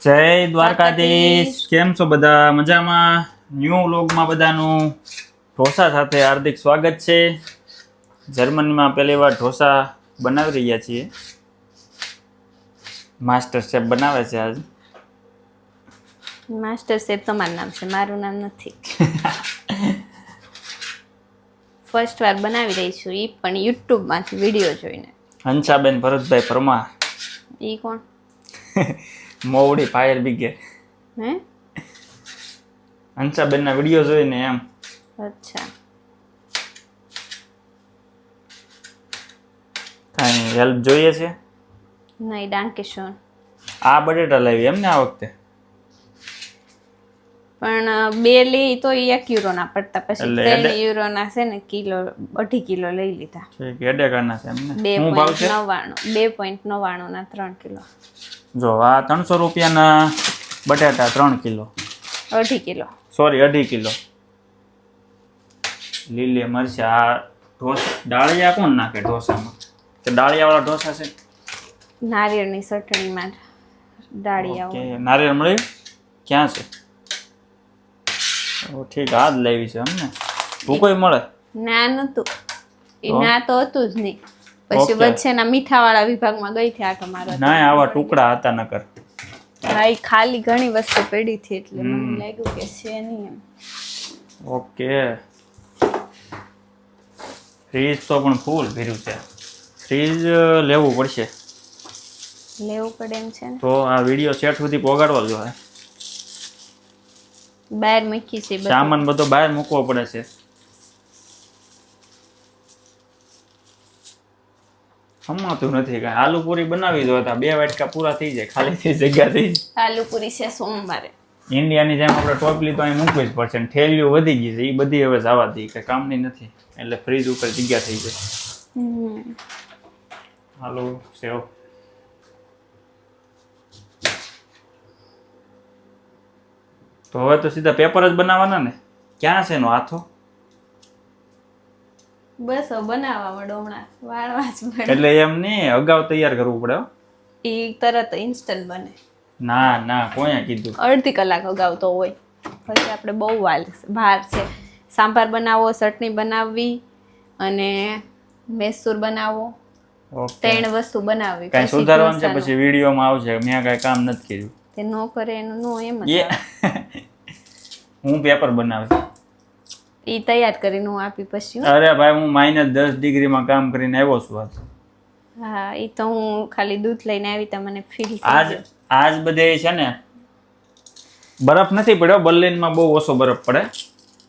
જય દ્વારકાધીશ. કેમ છો બધા? મજામાં? ન્યૂ વ્લોગમાં બધાનું ઢોસા સાથે હાર્દિક સ્વાગત છે. જર્મનીમાં પહેલી વાર ઢોસા બનાવી રહ્યા છીએ. માસ્ટર શેફ બનાવે છે આજ. માસ્ટર શેફ તમારું નામ છે, મારું નામ નથી. ફર્સ્ટ વાર બનાવી રહી છું, એ પણ યુટ્યુબમાંથી વિડીયો જોઈને. હંસાબેન ભરતભાઈ પરમાર, એ કોણ? મોવડી ફાયર બ્રિગેડ. હે? હંસાબેનના વિડીયો જોઈને એમ. અચ્છા. કાંઈ હેલ્પ જોઈએ છે? નહીં, ડાંકેશ્વર. આ બટેટા લાવી એમ ને આ વખતે? પણ બે લઈ તો €1 ના પડતા, પછી એટલે €3 ના છે ને અઢી કિલો લઈ લીધા. ઠીક, એડેકાના છે એમ ને. શું ભાવ છે? 2.99 ના 3 કિલો. જો આ 300 રૂપિયાના બટાટા 3 કિલો. અઢી કિલો. Sorry, 2.5 kilo. લીલી મરચા. આ ઢોસા ડાળિયા કોણ નાખે ઢોસામાં? કે ડાળિયાવાળા ઢોસા છે? નારિયેળની ચટણીમાં ડાળિયા. ઓકે, નારિયેળ મળ્યું? ક્યાં છે? ઓ ઠીક, આ જ લેવી છે એમ ને. ભૂકોય મળે? ના નતું, એ ના તો હતું જ નહીં. પછી વચ્ચેના મીઠાવાળા વિભાગમાં ગઈ હતી આટો મારવા. ના, આવા ટુકડા હતા નકર. હા, એ ખાલી ઘણી વસ્તુ પડી હતી એટલે મને લાગ્યું કે છે નહીં એમ. ઓકે. ફ્રીજ તો પણ ફૂલ ભર્યું છે. ફ્રીજ લેવું પડશે. લેવું પડે એમ છે ને. તો આ વિડીયો સેટ સુધી પહોંચાડવા જોઈએ. બહાર મૂકી છે બધું. સામાન બધો બહાર મૂકવો પડે છે. હમણાં નથી કાંઈ. આલુ પૂરી બનાવી દો હતા, 2 વાટકા પૂરા થઈ જાય, ખાલી થઈ જગ્યા થઈ જાય. આલુ પૂરી છે સોમવારે. ઇન્ડિયાની જેમ આપણે ટોપલી તો અહીં મૂકવી જ પડશે ને ઠેલીઓ વધી ગઈ છે, એ બધી હવે જવા દઈ કે કામની નથી, એટલે ફ્રીજ ઉપર જગ્યા થઈ જાય. હાલો સેવ. તો હવે તો સીધા પેપર જ બનાવવાના ને? ક્યાં છે એનો હાથો? બસ બનાવવા મળો હમણાં, વાળવા જ મળે. એટલે એમ નહીં, અગાઉ તૈયાર કરવું પડે. એ તરત ઇન્સ્ટન્ટ બને. ના ના, કોઈએ કીધું? અડધી કલાક અગાઉ તો હોય. પછી આપણે બહુ બહાર છે. સાંભાર બનાવો, ચટણી બનાવવી અને મૈસૂર બનાવો. ઓકે. 3 વસ્તુ બનાવવી. કાંઈ સુધારવાનું છે પછી વિડીયોમાં આવશે. મેં કાંઈ કામ નથી કર્યું. તે નો કરે એનું નો એમ જ. હું પેપર બનાવી. એ તૈયાર કરીને હું આપી પછી. અરે ભાઈ, હું -10 ડિગ્રીમાં કામ કરીને આવ્યો છું આજ. હા, એ તો હું ખાલી દૂધ લઈને આવી તો મને ફીલ આજ બધે છે ને બરફ નથી પડ્યો. બર્લિનમાં બહુ ઓછો બરફ પડે,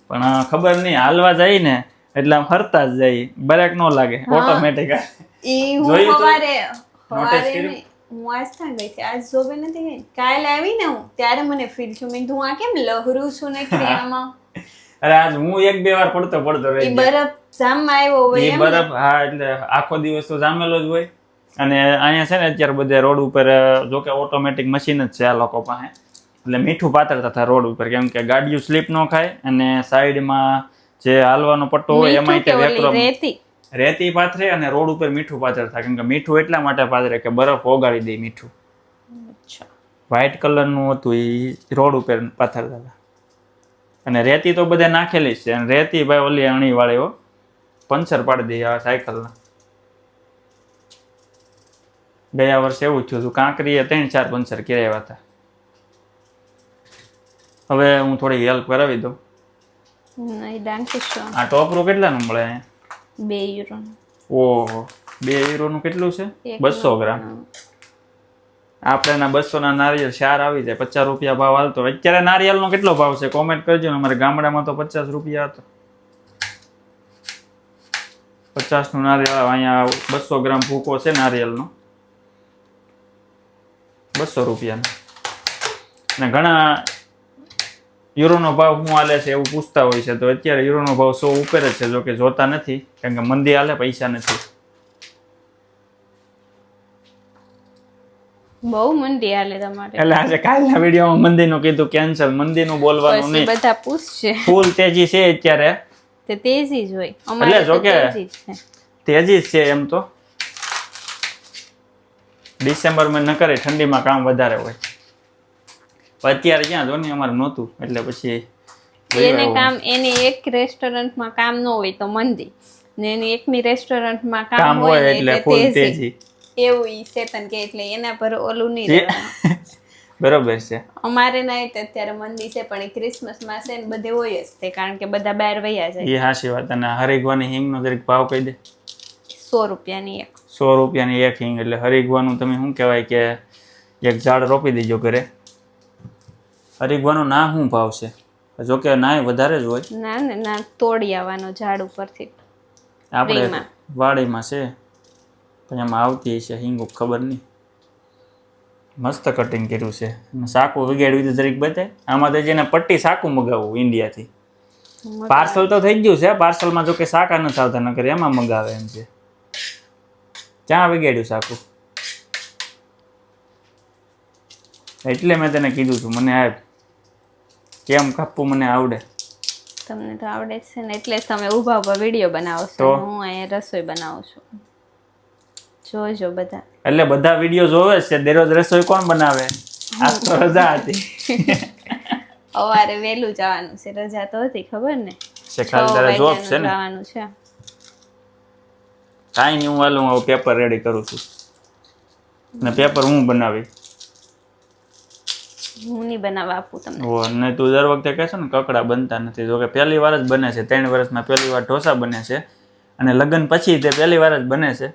પણ ખબર નહીં, હાલવા જાય ને એટલે આમ ફરતા જ જાય, બ્રેક ન લાગે, ઓટોમેટિક. હું આજ ત્યાં ગઈ હતી, આજ જોબે નથી ગઈ. કાલે આવી ને હું, ત્યારે મને ફીલ થયું, મેં કીધું આ કેમ લહરું છું ને ક્રિયામાં. અરે આજ હું 1-2 વાર પડતો રહી ગયો. બરફ જામમાં આવ્યો હોય એ બરફ. હા, એટલે આખો દિવસ તો જામેલો જ હોય. અને અહીંયા છે ને અત્યારે બધે રોડ ઉપર, જો કે ઓટોમેટિક મશીન જ છે આ લોકો પાસે, એટલે મીઠું પાતળતા થાય રોડ ઉપર, કેમ કે ગાડીઓ સ્લીપ ન ખાય, અને સાઈડમાં જે હાલવાનો પટ્ટો હોય એમાં રેતી પાથરે અને રોડ ઉપર મીઠું પાથર થાય. કેમ કે મીઠું એટલા માટે પાથરે કે બરફ ઓગાળી દે મીઠું. વ્હાઈટ કલરનું હતું, એ રોડ ઉપર પાથરતા હતા. અને રેતી તો બધે નાખેલી જ છે, અને રેતી ભાઈ ઓલી અણી વાળીઓ પંચર પાડી દે આ સાયકલના. ગયા વર્ષે એવું થયું હતું, કાંકરીએ 3-4 પંચર કરાવ્યા હતા. હવે હું થોડી હેલ્પ કરાવી દઉં. આ ટોપરું કેટલાનું મળે અહીંયા? €2. ઓહો, €2 કેટલું છે? 200 ગ્રામ. આપણે 200 ના નારિયેળ 4 આવી જાય. 50 રૂપિયા ભાવ હાલતો. અત્યારે નારિયેળનો કેટલો ભાવ છે કોમેન્ટ કરજો ને. અમારે ગામડામાં તો 50 રૂપિયા હતો. 50 નું નારિયેળ. અહીંયા 200 ગ્રામ ભૂકો છે નારિયેળનો, 200 રૂપિયાનો. અને ઘણા યુરોનો ભાવ શું હાલે છે એવું પૂછતા હોય છે, તો અત્યારે યુરોનો ભાવ 100 ઉપર જ છે. જો કે જોતા નથી, કારણ કે મંદી હાલે, પૈસા નથી. બહુ મંદી હાલે તમારે. એટલે આજે કાલના વિડીયોમાં મંદીનું કીધું કેન્સલ. મંદીનું બોલવાનું નહીં. બધા પૂછશે. ફૂલ તેજી છે અત્યારે. તે તેજી જ હોય. એટલે જો કે તેજી જ છે એમ તો. ડિસેમ્બરમાં ન કરે, ઠંડીમાં કામ વધારે હોય. અત્યારે ક્યાં જો ને અમારે નહોતું એટલે પછી એને કામ એની એક રેસ્ટોરન્ટમાં કામ ન હોય તો મંદી ને એની એકની રેસ્ટોરન્ટમાં કામ હોય ને એટલે એટલે ફૂલ તેજી તેજી. એવું ઈ ચેતન કે એટલે એના પર ઓલું નહીં રહેવાનું. બરોબર છે. અમારે નહીં તો અત્યારે મંદી છે પણ એ ક્રિસમસમાં છે ને બધે હોય જ તે કારણ કે બધા બહાર વયા જાય. એ હાચી વાત. અને હરીગવાની હિંગનો જરીક ભાવ કહી દે. 100 રૂપિયાની એક. 100 રૂપિયાની એક હિંગ એટલે હરીગવાનું તમે શું કહેવાય કે એક ઝાડ રોપી દેજો ઘરે. હરીગવાનો ના શું ભાવ છે? જો કે ના વધારે જ હોય. ના ને ના તોડી આવવાનો ઝાડ ઉપરથી. આપણે ફ્રીમાં. વાડીમાં છે પણ એમાં આવતી છે હિંગો ખબર નહીં. મસ્ત કટિંગ કર્યું છે. અને સાકું વગાડ્યું તો જરીક બતાય. આમાં તો જેને પટ્ટી સાકું મગાવવું ઇન્ડિયાથી. પાર્સલ તો થઈ ગયું છે. પાર્સલમાં જો કે સાકા નથી આવતા નકર એમાં મગાવે એમ છે. ક્યાં વગાડ્યું સાકું? એટલે મેં તને કીધું હતું મને આ કેમ કાપવું મને આવડે. તમને તો આવડે જ છે ને એટલે જ તમે ઊભા ઊભા વિડીયો બનાવો છો. તો? હું અહીંયા રસોઈ બનાવું છું. જોજો બધા. એટલે બધા વિડીયો જોવે છે. દરરોજ રસોઈ કોણ બનાવે? આજ તો રજા હતી. સવારે વહેલું જવાનું છે. રજા તો હતી ખબર ને. છે ખાલી તારે જોબ છે ને. જવાનું છે. કાંઈ નહીં, હું હાલું હવે પેપર રેડી કરું છું. અને પેપર હું બનાવી. હું નહીં બનાવવા આપું તમને. ઓ ને તું દર વખતે કહેશો ને કકડા બનતા નથી. જો કે પહેલી વાર જ બને છે. 3 વર્ષમાં પહેલી વાર ઢોસા બને છે. અને લગ્ન પછી તે પહેલી વાર જ બને છે.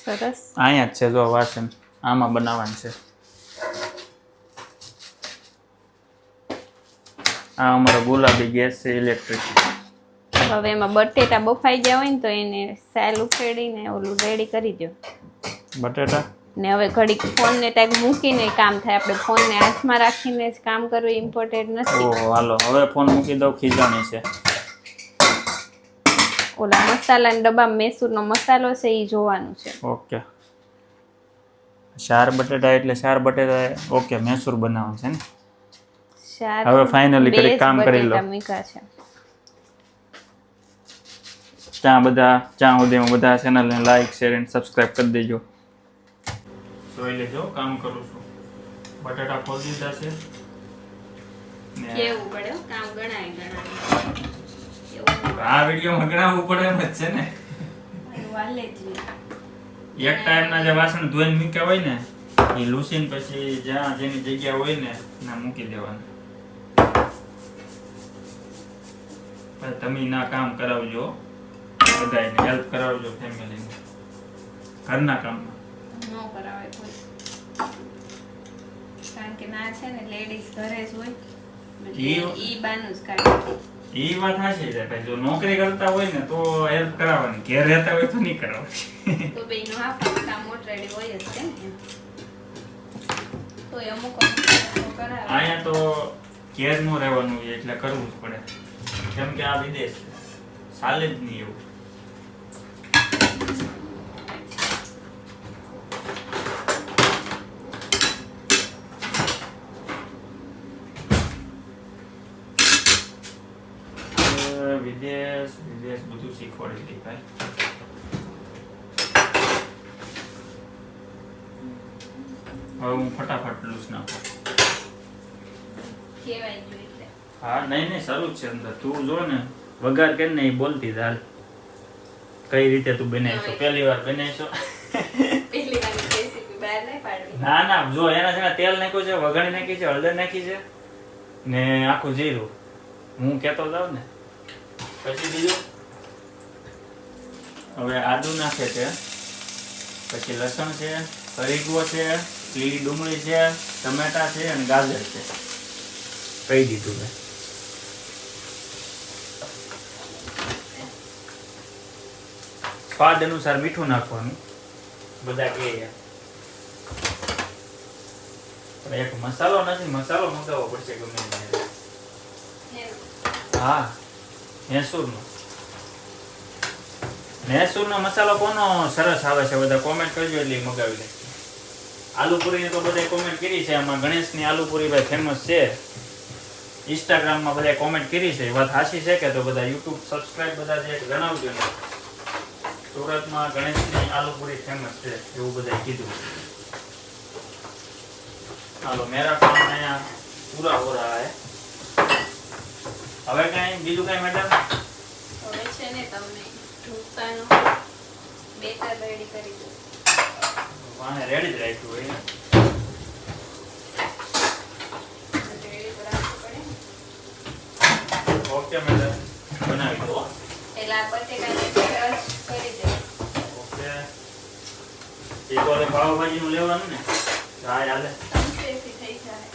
સરસ. અહીંયા જ છે જો વાસણ આમાં બનાવવાનું છે. આ અમારો ગુલાબી ગેસ છે ઇલેક્ટ્રિક. હવે એમાં બટેટા બફાઈ ગયા હોય ને તો એને સેલ ઉખેડીને ઓલું રેડી કરી દો. બટેટા ને હવે ઘડીક ફોનને ટેગ મૂકીને કામ થાય. આપણે ફોનને હાથમાં રાખીને જ કામ કરવું ઇમ્પોર્ટન્ટ નથી. ઓહો હાલો હવે ફોન મૂકી દઉં. ખીજાણી છે. ઓલા મસાલાના ડબ્બામાં મૈસૂરનો મસાલો છે એ જોવાનું છે. ઓકે. શાર બટેટા એટલે શાર બટેટા. ઓકે મૈસૂર બનાવવાનું છે ને. ચાર હવે finally બે ઘડીક જ કામ કરી લો. બટેટા મૂક્યા છે. ત્યાં સુધીમાં બધા ચેનલને લાઈક શેર એન્ડ સબસ્ક્રાઇબ કરી દેજો. જોઈ લેજો કામ કરું છું. બટાટા ફોડી દીધા છે. કેવું પડે હો, કામ ગણાય. આ વિડીયોમાં ગણાવવું પડે એમ જ છે ને. વાલે જ નહીં. એક ટાઈમના જે વાસણ ધોઈને મૂક્યા હોય ને એ લૂસીને પછી જ્યાં જેની જગ્યા હોય ને ના મૂકી દેવાનું. પછી તમે ના કામ કરાવજો. બધાને હેલ્પ કરાવજો ફેમિલીને ઘરના કામમાં. ન કરાવે કોઈ. કારણ કે ના છે ને લેડીઝ ઘરે જ હોય. ઈ બાનું જ કાઢે. એ વાત સાચી છે ભાઈ. જો નોકરી કરતા હોય ને તો હેલ્પ કરાવવાની. ઘેર રહેતા હોય તો નહીં કરાવવાની. તો બેનો આપણું કામ ઓલરેડી હોય જ છે ને. તો અમુક કરાવે. અહીંયા તો ઘેર નું રહેવાનું હોય એટલે કરવું જ પડે. કેમ કે આ વિદેશ છે. ચાલે જ નહીં એવું. વિદેશ બધું શીખવાડી દે ભાઈ. હવે હું ફટાફટ લૂસ નાખું. કેવાય જોઈએ. હા નહીં શરૂ જ છે અંદર. તું જો ને વઘાર કરીને એ બોલતી હાલ કઈ રીતે તું બનાવીશો. પહેલી વાર બનાવીશો. પહેલી વાર રેસીપી બહાર નહીં પાડવી. ના જો એના છે તેલ નાખ્યું છે, વઘાણી નાખી છે, હળદર નાખી છે ને આખું જીરું. હું કહેતો જાઉં ને પછી બીજું હવે આદુ નાખે છે, પછી લસણ છે, હરીગવો છે, લીલી ડુંગળી છે, ટમેટા છે અને ગાજર છે. કહી દીધું મેં. સ્વાદ અનુસાર મીઠું નાખવાનું બધા કહે. એક મસાલો નથી, મસાલો મંગાવવો પડશે ગમે ત્યારે. હા મૈસૂરનો મસાલો કોનો સરસ આવે છે બધા કોમેન્ટ કરજો એટલે મગાવી લે. આલુપુરીની તો બધાય કોમેન્ટ કરી છે. આમાં ગણેશની આલુપુરી ભાઈ ફેમસ છે. ઇન્સ્ટાગ્રામમાં બધાય કોમેન્ટ કરી છે. વાત સાચી છે કે તો બધા યુટ્યુબ સબસ્ક્રાઇબ બધા જે જણાવજો ને. સુરતમાં ગણેશની આલુપુરી ફેમસ છે એવું બધાય કીધું. હાલો મેરા કામ અહીંયા પૂરા હો રહા હે. હવે કઈ બીજું કઈ મેડમ? હવે છે ને તમને ઢોસાનું બેટર રેડી કરી દો. વાને રેડી જ રાખ્યું હોય ને. રેડી તો રાખવું પડે ને. ઓકે મેડમ બનાવી દો. પેલા બટેકાને ક્રશ કરી દો. ઓકે એ તો હવે પાવભાજીનું લેવાનું ને. હા યાદ સંસેથી થઈ જાય.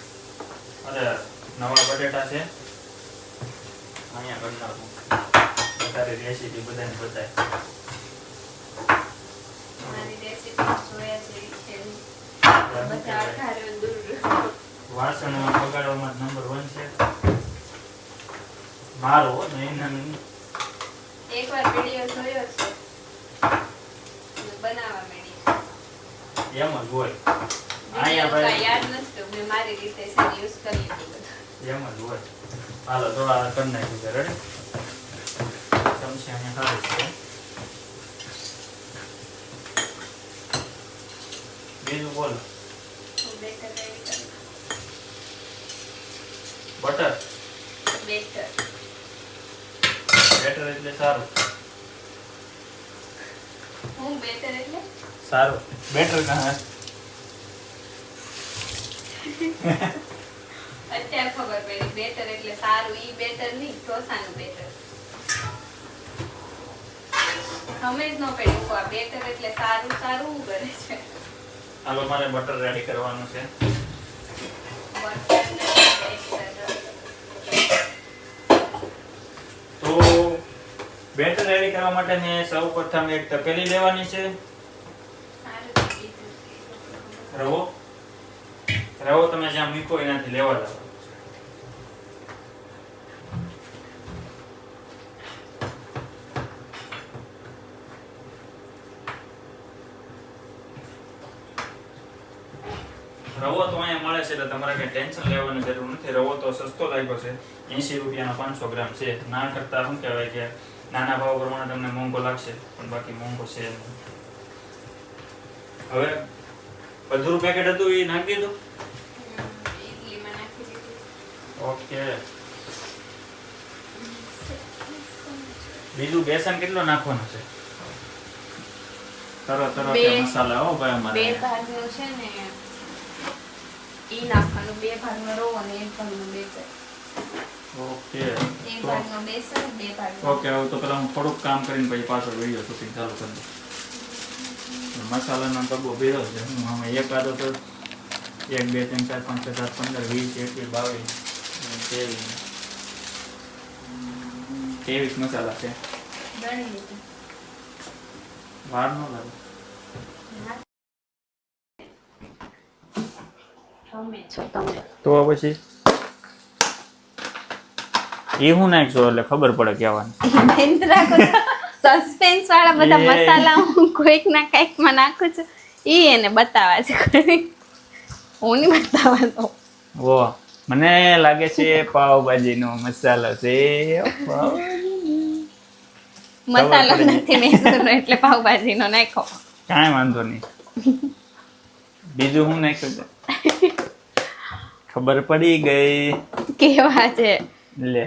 અરે નવા બટેટા છે અહીંયા કરી નાખું. તારી રેસીપી બધાને બતાય. મારી રેસીપી જોયા જેવી છે બધા આધારે દૂર વાસણ બગાડવામાં નંબર 1 છે મારો નહીં નહીં. એકવાર વિડિયો જોયો છે અને બનાવવા માંડી. એમ જ હોય અહીંયા ભાઈ યાદ નથી મેં મારી રીતે છે યુઝ કરી લીધું બધું. એમ જ હોય. હાલો થોડા કરી નાખ્યું છે રેડી. ચમચી અહીંયા ખાલી છે. બીજું બોલો. હું બેટર રેડી કરું. બટર બેટર બેટર એટલે સારું હું બેટર એટલે સારું બેટર કહે. અત્યારે ખબર પડી બેટર એટલે સારું. ઈ બેટર નહીં ઢોસાનું બેટર. અમે જ ન પડી આ બેટર એટલે સારું સારું કરે છે. હાલો મારે બટર રેડી કરવાનું છે. તો બેટર રેડી કરવા માટે મેં સૌ પ્રથમ એક તપેલી લેવાની છે. રવો રવો તમે જ્યાં મૂકો એનાથી લેવા લાવો. રવો તો અહીંયા મળે છે એટલે તમારે કઈ ટેન્શન લેવાની જરૂર નથી. રવો તો સસ્તો લાગ્યો છે 80 રૂપિયાનો 500 ગ્રામ છે. ના કરતા શું કહેવાય કે નાના ભાવ પ્રમાણે તમને મોંઘો લાગશે પણ બાકી મોંઘો છે નહીં. હવે બધું પેકેટ હતું એ નાખી દીધું. ઇડલીમાં નાખી દીધું. ઓકે બીજું બેસન કેટલો નાખવાનો છે? તરત મસાલા હો ભાઈ અમારે. 2 ભાગનો છે ને ઈ નાખવાનું. 2 ભાગનો રવો અને 1 ભાગનો બેટર. ઓકે 1 ભાગનો બેસન 2 ભાગનો. ઓકે હવે તો પેલા હું થોડુંક કામ કરીને પછી પાછો વિડીયો શૂટિંગ ચાલુ કરી દઉં. મસાલાનો ડબ્બો ભેળો છે. હું આમાં એક આદો તો 1 2 3 4 5 6 7 15 20 21 22 23 મસાલા છે. ગણી લીધું. વાર ન લાગે. ગમે છો તમે. તો પછી એ હું નાખશો એટલે ખબર પડે કહેવાનું. સસ્પેન્સ વાળા બધા મસાલા હું કોઈક ના કઈક માં નાખું છું. ઈ એને બતાવવા છે. હું નહીં બતાવવાનો. ઓ મને લાગે છે પાવભાજીનો મસાલો છે. મસાલો નથી મેસૂરનો એટલે પાવભાજીનો નાખો. કાંઈ વાંધો નહીં. બીજું હું નાખ્યું છે ખબર પડી ગઈ. કેવા છે લે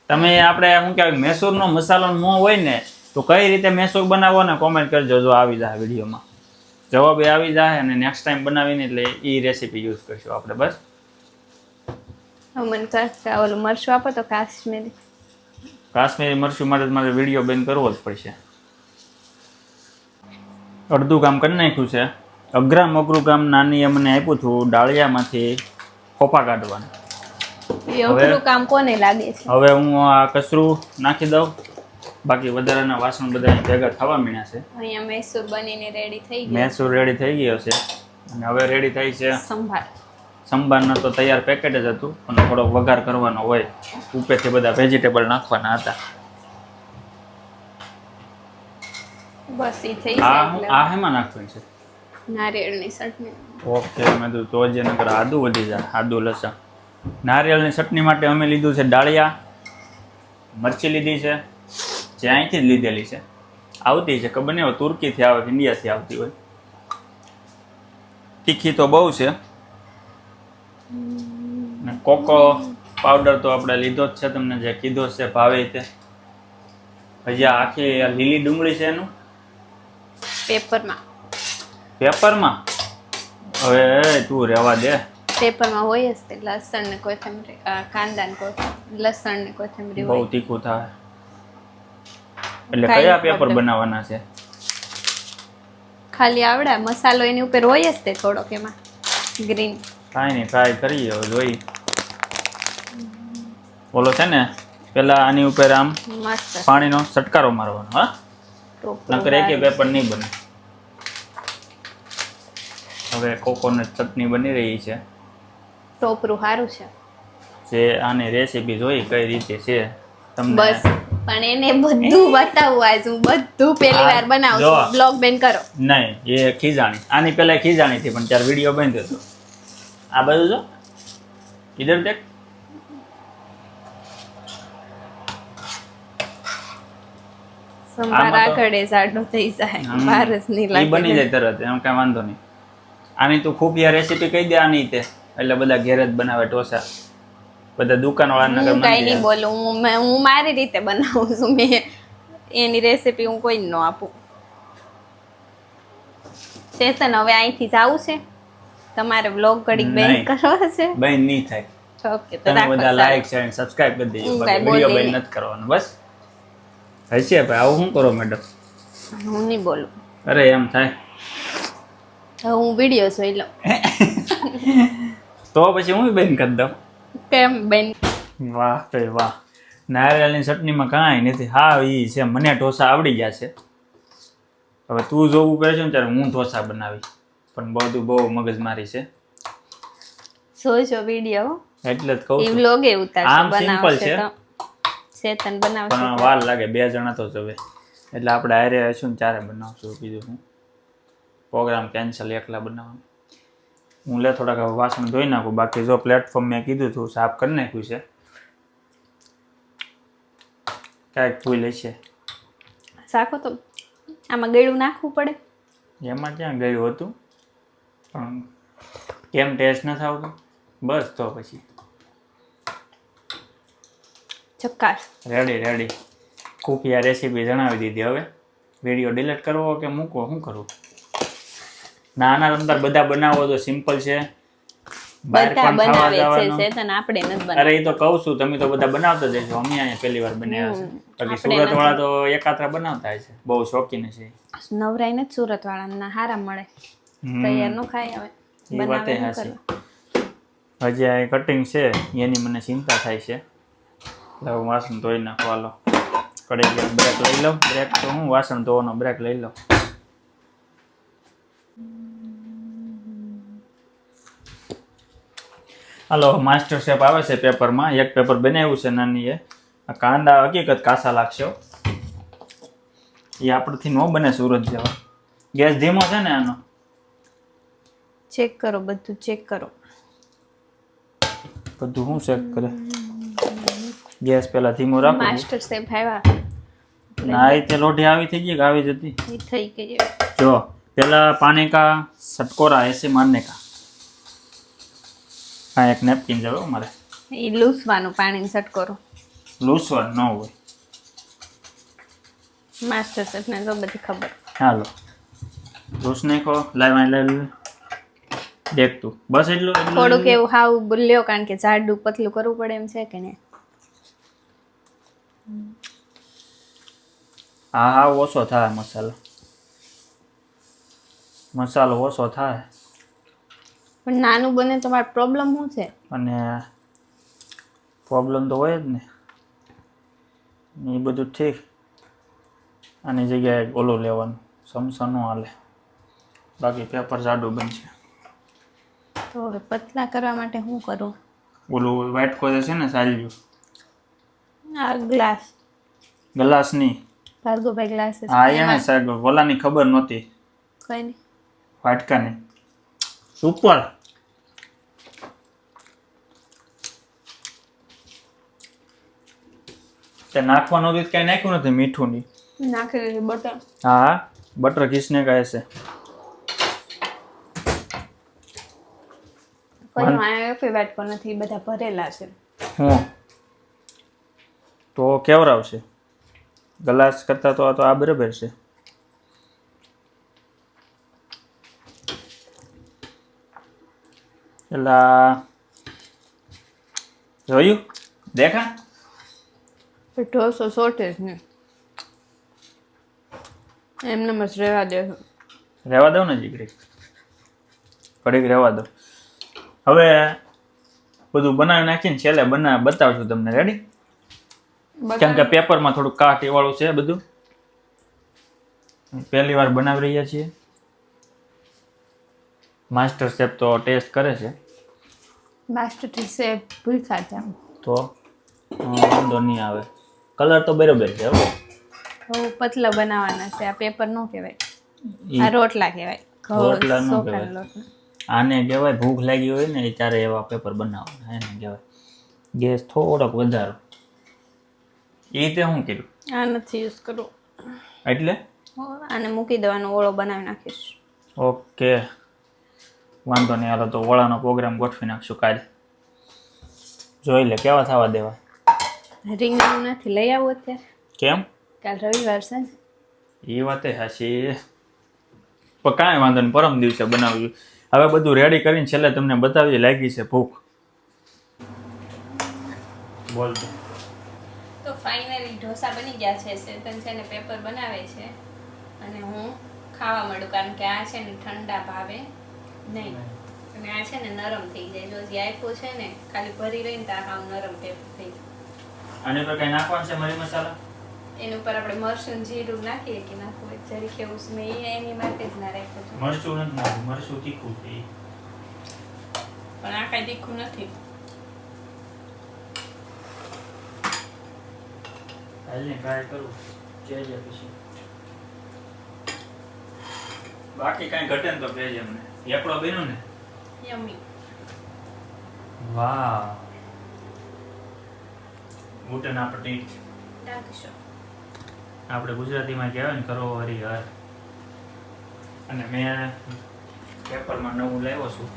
તમે આપણે શું કહેવાય મૈસૂરનો મસાલો ન હોય ને તો કઈ રીતે મૈસૂર બનાવો ને કોમેન્ટ કરજો. જો આવી જાય વિડીયોમાં જવાબ આવી જાય અને નેક્સ્ટ ટાઈમ બનાવીને એટલે એ રેસીપી યુઝ કરશું આપણે. બસ મને ઓલું મરચું આપો તો કાશ્મીરી મરચું માટે મારે વિડીયો બેન કરવો જ પડશે. અડધું કામ કરી નાખ્યું છે. અઘરું કામ નાની મને આપ્યું હતું ડાળિયામાંથી ખોપા કાઢવાના. અઘરું કામ કોને લાગે છે? હવે હું આ કચરું નાખી દઉં. બાકી વધારાના વાસણ બધા ભેગા થવા મીણ્યા છે. અહીંયા મૈસૂર બનીને રેડી થઈ ગયું. મૈસૂર રેડી થઈ ગયો છે અને હવે રેડી થઈ છે સંભારનો તો તૈયાર પેકેટ જ હતું અને થોડો વઘાર કરવાનો હોય. ઉપરથી બધા વેજીટેબલ નાખવાના હતા. બસ ઈ થઈ આ જાય. હેમાં નાખવાનું છે? નારિયેળની ચટણી. ઓકે મેં તો જે નકર આદુ વધી જાય. આદુ લસણ. નારિયેળની ચટણી માટે અમે લીધું છે ડાળિયા. મરચી લીધી છે જે અહીંથી જ લીધેલી છે. આવતી છે ખબર નહીં હવે તુર્કીથી આવે કે ઇન્ડિયાથી આવતી હોય. તીખી તો બહુ છે. ને કોકો પાવડર તો આપણે લીધો જ છે, તમને જે કીધો છે ભાવે તે. હજી આખી લીલી ડુંગળી છે એનું પેપરમાં. હવે તું રહેવા દે. પેપરમાં હોય જ તે લસણ ને કોથમરી, કાંદા ને લસણ ને કોથમરી બહુ તીખું થાય. એટલે કયા પેપર બનાવવાના છે? ખાલી આવડા મસાલો એની ઉપર હોય જ તે થોડોક એમાં ગ્રીન. કાંઈ નહીં, ટ્રાય કરીએ હવે જોઈ. ઓલો છે ને પેલા આની ઉપર આમ મસ્ત પાણીનો છટકારો મારવાનો. હા, નકર એક પેપર નહીં બને. હવે કોકોનટ ચટણી બની રહી છે. ટોપરું સારું છે. જે આની રેસીપી જોઈ કઈ રીતે છે તમને. બસ પણ એને બધું બતાવવું આજ હું બધું પહેલી વાર બનાવું છું. બ્લોગ બેન કરો. નહીં, એ ખીજાણી. આની પહેલા ખીજાણી હતી પણ ત્યારે વિડીયો બંધ હતો. આ બધું જો ઇધર દેખ. સંભાર આકડે જાડો થઈ જાય, બહાર જ નહીં લાગે. બની જાય તરત, એમ કઈ વાંધો નહીં. આની તું ખુફિયા રેસીપી કહી દે આની તે, એટલે બધા ઘેર જ બનાવે ઢોસા. બધા દુકાનવાળાને હું કઈ નહીં બોલું, હું મારી રીતે બનાવું છું. મેં એની રેસીપી હું કોઈ ન આપું. ચેતન હવે અહીંથી જવું છે, તમારે વ્લોગ ઘડીક બેન કરવો છે? બેન નહીં થાય. ઓકે, તો તમે બધા લાઈક શેર અને સબસ્ક્રાઇબ કરી દેજો. વિડિયો બેન નથી કરવાનો બસ. હશે ભાઈ, આવું શું કરો મેડમ? હું નહીં બોલું. અરે એમ થાય. હું વિડિયો જોઈ લઉં. તો પછી હું બેન કરી દઉં. કેમ બેન? વાહ ભાઈ વાહ. નારિયેળની ચટણીમાં કાંઈ નથી. હા એ છે, મને ઢોસા આવડી ગયા છે. હવે તું જોવું કહે છે ને ત્યારે હું ઢોસા બનાવી, પણ બધું બહુ મગજમારી છે. જોજો વિડિયો. એટલે જ કહું છું. વ્લોગ એ ઉતારશે. આમ સિમ્પલ છે. ચેતન બનાવશે પણ વાર લાગે, 2 જણા તો જવે. એટલે આપણે હારે હશું ને ત્યારે બનાવશું. બીજું હું પ્રોગ્રામ કેન્સલ એકલા બનાવવાનું. હું લે થોડાક વાસણ ધોઈ નાખું. બાકી જો પ્લેટફોર્મ મેં કીધું હતું સાફ કરી નાખ્યું છે. કાંઈક ભૂલ હશે. શાકો તો આમાં ગળ્યું નાખવું પડે. એમાં ક્યાં ગયું હતું, પણ કેમ ટેસ્ટ નથી આવતો બસ. તો પછી ચક્કાસ. રેડી. ખુફિયા રેસીપી જણાવી દીધી. હવે વિડીયો ડિલીટ કરવો કે મૂકવો, શું કરવું? નાના અંદર બધા બનાવો તો સિમ્પલ છે. બધા બનાવે છે ચેતન, આપણે નથી બનાવતા. અરે એ તો કહું છું, તમે તો બધા બનાવતા જ છો. અમે અહીંયા પહેલી વાર બનાવ્યા છે. બાકી સુરત વાળા તો એકાત્રા બનાવતા છે, બહુ શોખીન છે. નવરાઈ ને સુરત વાળાના હારા મળે, તૈયાર નો ખાય. હવે એ વાતે હાચી. હજી આ કટિંગ છે એની મને ચિંતા થાય છે. હું વાસણ ધોઈ નાખો. હાલો કડી ગયા બ્રેક લઈ લઉં. બ્રેક તો હું વાસણ ધોવાનો બ્રેક લઈ લઉં. હાલો, માસ્ટર શેફ આવે છે પેપરમાં. એક પેપર બનાવ્યું છે નાની. એ કાંદા હકીકત કાસા લાગશે. એ આપણથી ન બને સુરત જેવા. ગેસ ધીમો છે ને આનો? ચેક કરો, બધું ચેક કરો. બધું હું ચેક કરે? ગેસ પેલા ધીમો રાખો. માસ્ટર શેફ આવ્યા. ના એ તે લોઢી આવી થઈ ગઈ કે આવી જતી? એ થઈ ગઈ. જો પેલા પાણી કા સટકોરા ऐसे मारने का. હા, એક નેપકિન જવો મારે. એ લૂસવાનું પાણી સટકોરો. લૂસવાનું ન હોય. માસ્ટર શેફ ને તો બધી ખબર. હાલો લૂસ નાખો. લાવ દેખ તું. બસ એટલું. થોડુંક એવું હાવ બોલ્યો, કારણ કે જાડું પતલું કરવું પડે એમ છે કે નહીં? હા ઓછો થાય મસાલો ઓછો થાય. પણ નાનું બને તો મારો પ્રોબ્લેમ શું છે? અને પ્રોબ્લેમ તો હોય જ ને. એ બધું ઠીક. આની જગ્યાએ ઓલું લેવાનું, સમસા ન હાલે. બાકી પેપર જાડું બનશે. તો હવે પતલા કરવા માટે શું કરું? ઓલું વ્હાઈટ કોઝે છે ને સાલ્યું. આ ગ્લાસ ની ભાર્ગવભાઈ ગ્લાસ. હા એને સાહેબ ઓલાની ખબર નહોતી. કઈ નહીં. વાટકાની સુપર. તે નાખવાનું હતું કઈ નાખ્યું નથી. મીઠું ની નાખી દીધું. બટર. હા બટર ઘીસને કહે છે. પછી આ એક વાટકો નથી, બધા ભરેલા છે. હું તો કેવરાવશે ગ્લાસ કરતા તો આ બરાબર છે. પેલા જોયું દેખા ઢોસો સોટે જ ને એમને મસ્ત રહેવા દે. રહેવા દો ને જીગરી, ઘડીક રહેવા દો. હવે બધું બનાવી નાખીને છેલ્લે બતાવશું તમને. રેડી? કેમ કે પેપરમાં થોડું કાટી વાળું છે બધું. પહેલી વાર બનાવી રહ્યા છીએ. માસ્ટર શેફ તો ટેસ્ટ કરે છે. માસ્ટર શેફ ભૂખા છે તો વાંધો નહીં આવે. કલર તો બરોબર છે. હવે પતલા બનાવવાના છે. આ પેપર નો કહેવાય, આ રોટલા કહેવાય. રોટલા નો ચોખાના કહેવાય. લોટના. આને કહેવાય ભૂખ લાગી હોય ને ત્યારે એવા પેપર બનાવવાના. એને કહેવાય ગેસ થોડોક વધારો. એ તે શું કર્યું? આ નથી યુઝ કરવો એટલે આને મૂકી દેવાનો, ઓળો બનાવી નાખીશ. ઓકે વાંધો નહીં. હાલો તો ઓળાનો પ્રોગ્રામ ગોઠવી નાખશું કાલે. જોઈ લે કેવા થવા દેવા. રીંગણ નથી લઈ આવું અત્યારે? કેમ? કાલ રવિવાર છે ને. એ વાતે હાચી. પણ કાંઈ વાંધો નહીં, પરમ દિવસે બનાવ્યું. હવે બધું રેડી કરીને છેલ્લે તમને બતાવી. લાગી છે ભૂખ. બોલ. તો ફાઇનલી ઢોસા બની ગયા છે. ચેતન છે ને પેપર બનાવે છે અને હું ખાવા માંડું, કારણ કે આ છે ને ઠંડા ભાવે નહીં અને આ છે ને નરમ થઈ જાય. જો જે આપ્યું છે ને ખાલી ભરી રહીને તો આ નરમ પેપર થઈ જાય. આની પર કઈ નાખવાનું છે મરી મસાલા? એની ઉપર આપણે મરચું જીરું નાખીએ કે નાખવું હોય જરીક એવું મેં એની માટે જ ના રાખ્યું છે. મરચું નથી નાખવું, મરચું તીખું છે. પણ આ કાંઈ તીખું નથી. હાલને ટ્રાય કરું કેજે પછી. બાકી કાંઈ ઘટે ને તો કહેજે અમને. એકડો બન્યું ને? યમ્મી. વાહ ગુટન આપટીટ. નાખશો. આપણે ગુજરાતીમાં કહેવાય ને કરો હરિહર. અને મેં પેપરમાં નવું લાવ્યો છું.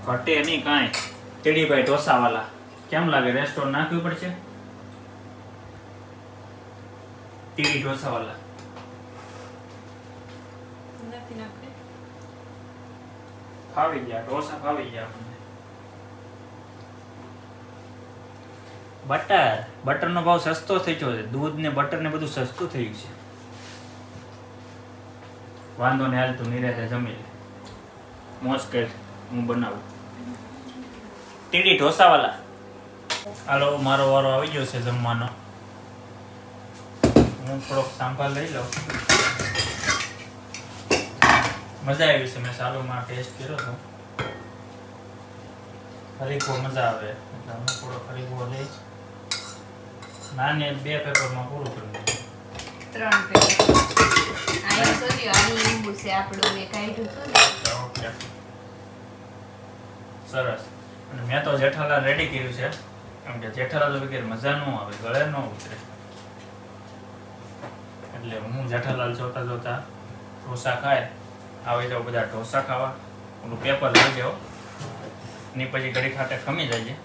ઘટે નહીં કાંઈ. ટીડીભાઈ ઢોસાવાલા. કેમ લાગે? રેસ્ટોરન્ટ નાખવી પડશે? ટીડી ઢોસાવાલા નથી નાખે. ફાવી ગયા ઢોસા, ફાવી ગયા આપણને. બટરનો ભાવ સસ્તો થઈ ગયો છે. દૂધ ને બટર ને બધું સસ્તું થયું છે. વાંધો ને હાલ તું નિરાતે જમી લે. મોજ કર, હું બનાવું. ટીડી ઢોસાવાલા. હાલો મારો વારો આવી ગયો છે જમવાનો. હું થોડોક સાંભાર લઈ લઉં. મજા આવી છે. મેં સાલુમાં ટેસ્ટ કર્યો હતો. હરીકો મજા આવે એટલે હું થોડો હરીકો લઈ નાને 2 પેપરમાં પૂરું કરી દઉં. 3 પેપર. આયા સોરી આ લીંબુ છે આપણું મેં કાઢ્યું હતું ને. ઓકે સરસ. અને મેં તો જેઠાલાલ રેડી કર્યું છે. કેમ કે જેઠાલાલ વગેરે મજા ન આવે, ગળે ન ઉતરે. એટલે હું જેઠાલાલ જોતા જોતા ઢોસા ખાય. આવી જાવ બધા ઢોસા ખાવા. ઓલું પેપર લઈ જાઓ ની પછી ઘડી ખાતે ખમી જાય.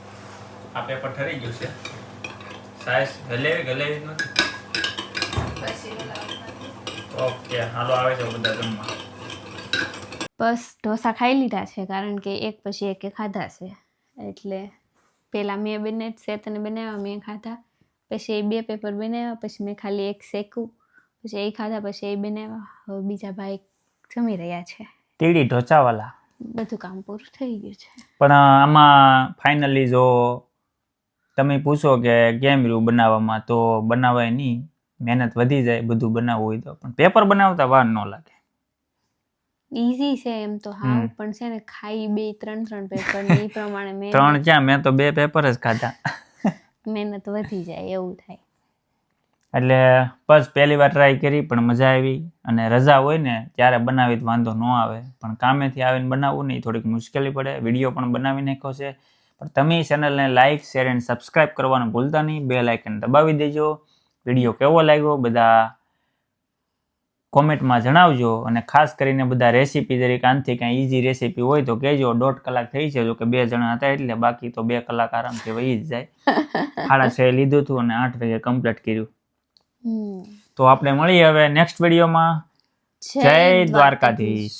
આ પેપર ઠરી ગયું છે. સાઈઝ ગલેવી નથી. ઓકે હાલો આવે જાવ બધા જમવા. બસ ઢોસા ખાઈ લીધા છે, કારણ કે એક પછી એક ખાધા છે. એટલે પહેલાં મેં બંને સેતને બનાવ્યા, મેં ખાધા. પછી 2 પેપર બનાવ્યા, પછી મેં ખાલી એક શેકું, પછી એ ખાધા, પછી એ બનાવ્યા. હવે બીજા ભાઈ જમી રહ્યા છે. ટીડી ઢોસાવાલા. બધું કામ પૂરું થઈ ગયું છે. પણ આમાં ફાઇનલી જો તમે પૂછો કે કેમ રહ્યું બનાવવામાં, તો બનાવાય નહીં. મહેનત વધી જાય બધું બનાવવું હોય તો. પણ પેપર બનાવતા વાર ન લાગે. ઈઝી છે એમ તો. હા પણ છે ને ખાઈ 2-3 પેપર ને એ પ્રમાણે મેં 3 ક્યાં, મેં તો 2 પેપર જ ખાધા. મહેનત વધી જાય એવું થાય. એટલે બસ પહેલી વાર ટ્રાય કરી પણ મજા આવી. અને રજા હોય ને ત્યારે બનાવી વાંધો ન આવે, પણ કામેથી આવીને બનાવવું નહીં થોડીક મુશ્કેલી પડે. વિડીયો પણ બનાવી નાખ્યો છે, પણ તમે ચેનલને લાઇક શેર એન્ડ સબસ્ક્રાઈબ કરવાનું ભૂલતા નહીં. બેલ આઇકન દબાવી દેજો. વિડીયો કેવો લાગ્યો બધા કોમેન્ટમાં જણાવજો. અને ખાસ કરીને બધા રેસીપી જરીક આનથી કાંઈ ઈઝી રેસીપી હોય તો કહેજો. 1.5 કલાક થઈ છે, જો કે 2 જણા હતા એટલે, બાકી તો 2 કલાક આરામથી વહી જ જાય. 6:30 લીધું હતું અને 8 વાગે કમ્પ્લીટ કર્યું. તો આપણે મળીએ હવે નેક્સ્ટ વિડીયોમાં. જય દ્વારકાધીશ.